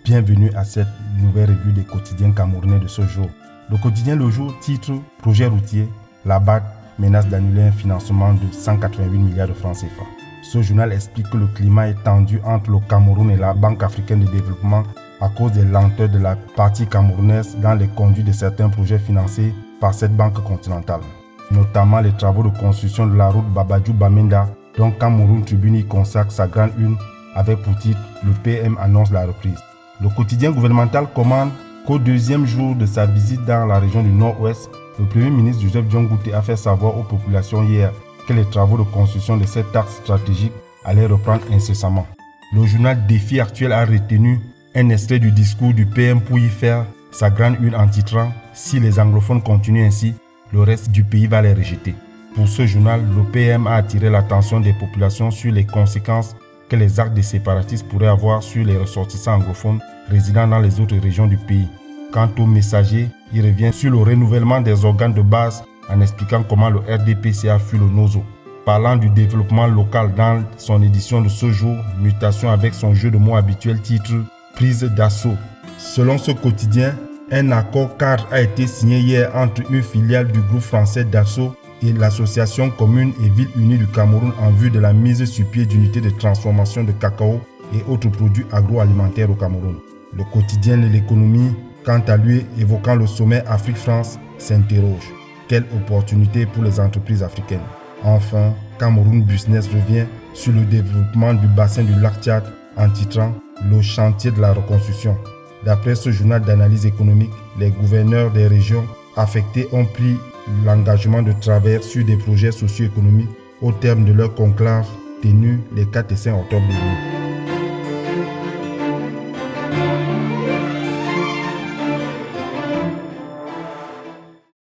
Bienvenue à cette nouvelle revue des quotidiens camerounais de ce jour. Le quotidien Le Jour titre « Projet routier, la BAD menace d'annuler un financement de 188 milliards de francs CFA ». Ce journal explique que le climat est tendu entre le Cameroun et la Banque africaine de développement à cause des lenteurs de la partie camerounaise dans les conduites de certains projets financés par cette banque continentale, notamment les travaux de construction de la route Babadjou-Bamenda, dont Cameroun Tribune y consacre sa grande une avec pour titre « Le PM annonce la reprise ». Le quotidien gouvernemental commande qu'au deuxième jour de sa visite dans la région du Nord-Ouest, le Premier ministre Joseph Dion-Ngouté a fait savoir aux populations hier que les travaux de construction de cet axe stratégique allaient reprendre incessamment. Le journal Défi Actuel a retenu un extrait du discours du PM pour y faire sa grande une en titrant « Si les anglophones continuent ainsi, le reste du pays va les rejeter ». Pour ce journal, le PM a attiré l'attention des populations sur les conséquences que les actes des séparatistes pourraient avoir sur les ressortissants anglophones résidant dans les autres régions du pays. Quant au messager, il revient sur le renouvellement des organes de base en expliquant comment le RDPC fut le NOZO. Parlant du développement local dans son édition de ce jour, Mutation avec son jeu de mots habituel titre « Prise d'assaut ». Selon ce quotidien, un accord cadre a été signé hier entre une filiale du groupe français Dassault et l'Association commune et ville unie du Cameroun en vue de la mise sur pied d'unités de transformation de cacao et autres produits agroalimentaires au Cameroun. Le quotidien de l'économie, quant à lui, évoquant le sommet Afrique-France, s'interroge. Quelle opportunité pour les entreprises africaines? Enfin, Cameroun Business revient sur le développement du bassin du lac Tchad en titrant « Le chantier de la reconstruction ». D'après ce journal d'analyse économique, les gouverneurs des régions affectées ont pris l'engagement de travailler sur des projets socio-économiques au terme de leur conclave tenu les 4 et 5 octobre dernier.